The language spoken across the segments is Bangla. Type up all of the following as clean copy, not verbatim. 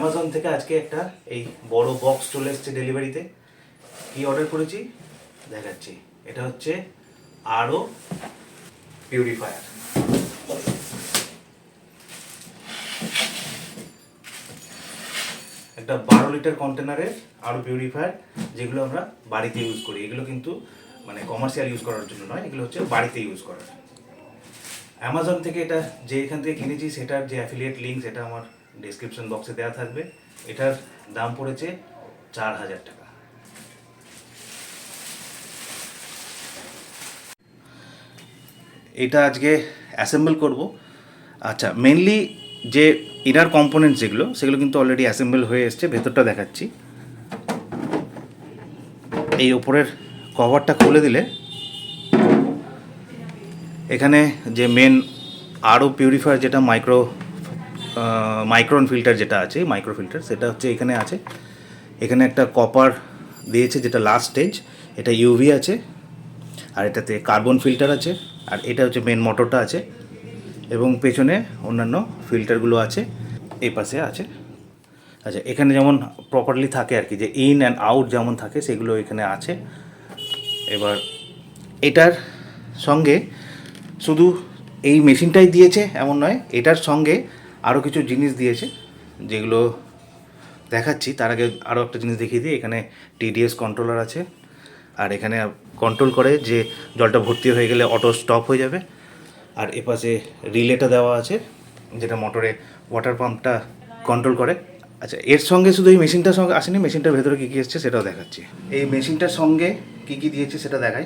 অ্যামাজন থেকে আজকে একটা এই বড় বক্স চলে এসেছে ডেলিভারিতে। কি অর্ডার করেছি দেখাচ্ছি। এটা হচ্ছে আরও পিউরিফায়ার। একটা 12 লিটার কন্টেনারের আরও পিউরিফায়ার, যেগুলো আমরা বাড়িতে ইউজ করি। এগুলো কিন্তু মানে কমার্শিয়াল ইউজ করার জন্য নয়, এগুলো হচ্ছে বাড়িতে ইউজ করার। অ্যামাজন থেকে এটা যে এখান থেকে কিনেছি সেটার যে অ্যাফিলিয়েট লিঙ্ক সেটা আমার ডেসক্রিপশন বক্সে দেওয়া থাকবে। এটার দাম পড়েছে 4000 টাকা। এটা আজকে অ্যাসেম্বল করব। আচ্ছা, মেনলি যে ইনার কম্পোনেন্টস সেগুলো কিন্তু অলরেডি অ্যাসেম্বল হয়ে এসছে। ভেতরটা দেখাচ্ছি। এই ওপরের কভারটা খুলে দিলে এখানে যে মেন আরও পিউরিফায়ার যেটা মাইক্রন ফিল্টার যেটা আছে, মাইক্রো ফিল্টার, সেটা হচ্ছে এখানে আছে। এখানে একটা কপার দিয়েছে যেটা লাস্ট স্টেজ। এটা ইউভি আছে, আর এটাতে কার্বন ফিল্টার আছে, আর এটা হচ্ছে মেন মোটরটা আছে, এবং পেছনে অন্যান্য ফিল্টারগুলো আছে, এই পাশে আছে। আচ্ছা, এখানে যেমন প্রপারলি থাকে আর কি, যে ইন অ্যান্ড আউট যেমন থাকে সেগুলো এখানে আছে। এবার এটার সঙ্গে শুধু এই মেশিনটাই দিয়েছে এমন নয়, এটার সঙ্গে আরও কিছু জিনিস দিয়েছে যেগুলো দেখাচ্ছি। তার আগে আরও একটা জিনিস দেখিয়ে দিই। এখানে টিডিএস কন্ট্রোলার আছে, আর এখানে কন্ট্রোল করে যে জলটা ভর্তি হয়ে গেলে অটো স্টপ হয়ে যাবে। আর এপাশে রিলেটা দেওয়া আছে যেটা মোটরে ওয়াটার পাম্পটা কন্ট্রোল করে। আচ্ছা, এর সঙ্গে শুধু এই মেশিনটার সঙ্গে আসেনি, মেশিনটার ভেতরে কী কী এসছে সেটাও দেখাচ্ছি। এই মেশিনটার সঙ্গে কী কী দিয়েছে সেটা দেখাই।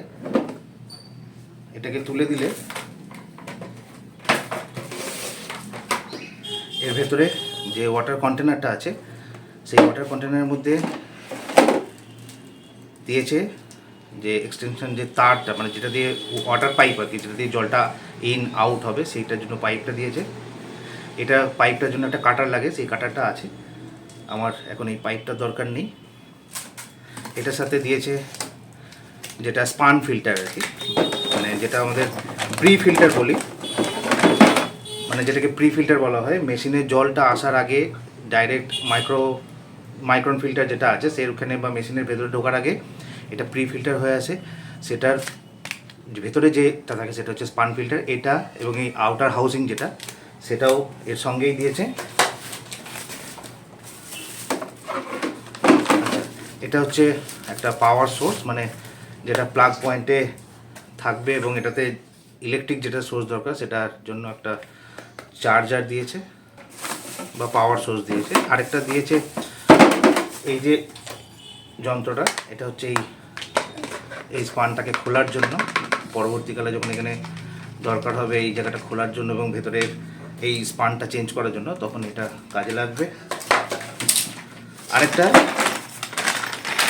এটাকে তুলে দিলে এর ভেতরে যে ওয়াটার কন্টেনারটা আছে, সেই ওয়াটার কন্টেনারের মধ্যে দিয়েছে যে এক্সটেনশন, যে তারটা, মানে যেটা দিয়ে ওয়াটার পাইপ আর কি, যেটা দিয়ে জলটা ইন আউট হবে, সেইটার জন্য পাইপটা দিয়েছে। এটা পাইপটার জন্য একটা কাটার লাগে, সেই কাটারটা আছে। আমার এখন এই পাইপটার দরকার নেই। এটার সাথে দিয়েছে যেটা স্পান ফিল্টার আর কি, মানে যেটা আমাদের প্রি ফিল্টার বলি, মানে যেটাকে প্রি ফিল্টার বলা হয়। মেশিনে জলটা আসার আগে ডাইরেক্ট মাইক্রন ফিল্টার যেটা আছে সেখানে বা মেশিনের ভেতরে ঢোকার আগে এটা প্রি ফিল্টার হয়ে আসে। সেটার ভেতরে যেটা থাকে সেটা হচ্ছে স্পান ফিল্টার। এটা এবং এই আউটার হাউসিং যেটা, সেটাও এর সঙ্গেই দিয়েছে। এটা হচ্ছে একটা পাওয়ার সোর্স, মানে যেটা প্লাগ পয়েন্টে থাকবে, এবং এটাতে ইলেকট্রিক যেটা সোর্স দরকার সেটার জন্য একটা চার্জার দিয়েছে বা পাওয়ার সোর্স দিয়েছে। আরেকটা দিয়েছে এই যে যন্ত্রটা, এটা হচ্ছে এই স্পানটাকে খোলার জন্য। পরবর্তীকালে যখন এখানে দরকার হবে এই জায়গাটা খোলার জন্য এবং ভেতরে এই স্পানটা চেঞ্জ করার জন্য, তখন এটা কাজে লাগবে। আরেকটা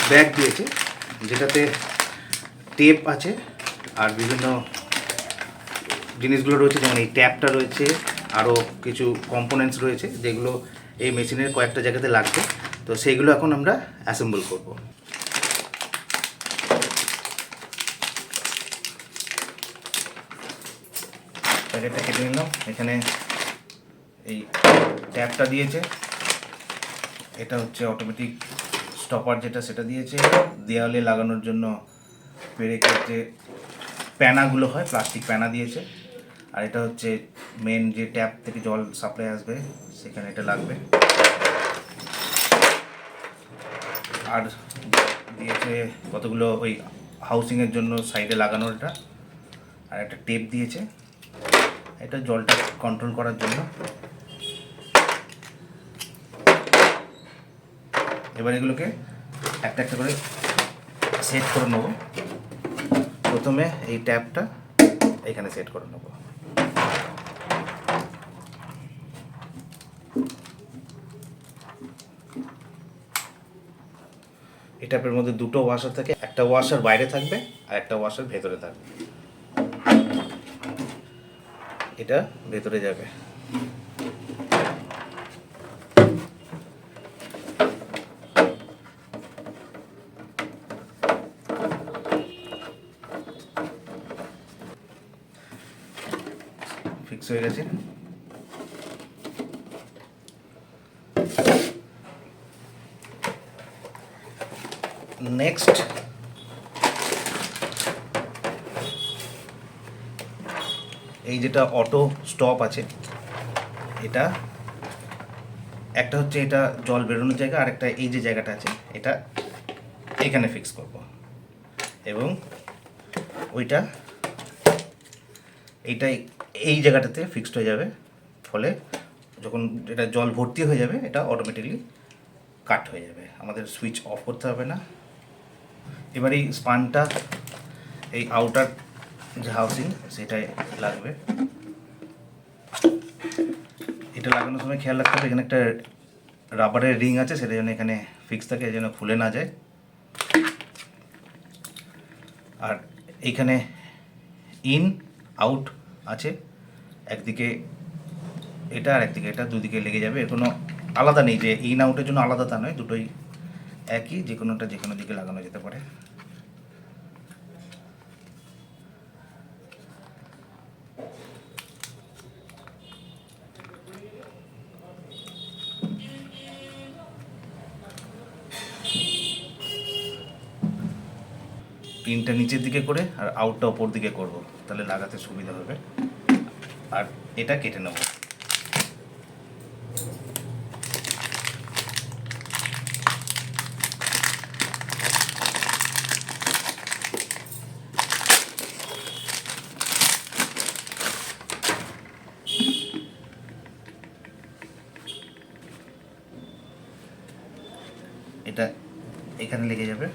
ব্যাগ দিয়েছে যেটাতে টেপ আছে আর বিভিন্ন জিনিসগুলো রয়েছে, যেমন এই ট্যাপটা রয়েছে, আরও কিছু কম্পোনেন্টস রয়েছে যেগুলো এই মেশিনের কয়েকটা জায়গাতে লাগবে। তো সেইগুলো এখন আমরা অ্যাসেম্বল করব। প্যাকেটটা কেটে নিলাম। এখানে এই ট্যাপটা দিয়েছে, এটা হচ্ছে অটোমেটিক স্টপার যেটা, সেটা দিয়েছে। দেওয়ালে লাগানোর জন্য পেরেকের যে প্যানাগুলো হয়, প্লাস্টিক প্যানা দিয়েছে। আর এটা হচ্ছে মেন যে ট্যাপ থেকে জল সাপ্লাই আসবে, সেখানে এটা লাগবে। আর দিয়েছে কতগুলো ওই হাউসিংয়ের জন্য সাইডে লাগানোর এটা, আর একটা টেপ দিয়েছে, এটা জলটা কন্ট্রোল করার জন্য। এবার এগুলোকে একটা একটা করে সেট করে নেব। প্রথমে এই ট্যাপটা এখানে সেট করে নেব। এই ট্যাপের মধ্যে দুটো ওয়াশার থাকে, একটা ওয়াশার বাইরে থাকবে আর একটা ওয়াশার ভেতরে থাকবে। এটা ভেতরে যাবে। ফিক্স হয়ে গেছে। নেক্সট এই যেটা অটো স্টপ আছে, এটা একটা হচ্ছে এটা জল বেরোনোর জায়গা, আর একটা এই যে জায়গাটা আছে এটা এখানে ফিক্স করব, এবং ওইটা এইটাই এই জায়গাটাতে ফিক্সড হয়ে যাবে। ফলে যখন এটা জল ভর্তি হয়ে যাবে এটা অটোমেটিকলি কাট হয়ে যাবে, আমাদের সুইচ অফ করতে হবে না। এবার এই স্পানটা এই আউটার যে হাউসিং সেটাই লাগবে। এটা লাগানোর সময় খেয়াল রাখতে হবে এখানে একটা রাবারের রিং আছে, সেটা যেন এখানে ফিক্স থাকে, যেন খুলে না যায়। আর এইখানে ইন আউট আছে, একদিকে এটা আর একদিকে এটা, দুদিকে লেগে যাবে। এর কোনো আলাদা নেই যে ইন আউটের জন্য আলাদা, তা নয়, দুটোই একই, যে কোনোটা যে কোনো দিকে লাগানো যেতে পারে। ইনটা নিচের দিকে করে আর আউটটা ওপর দিকে করব, তাহলে লাগাতে সুবিধা হবে। আর এটা কেটে নেব। এটা এখানে লেগে যাবে।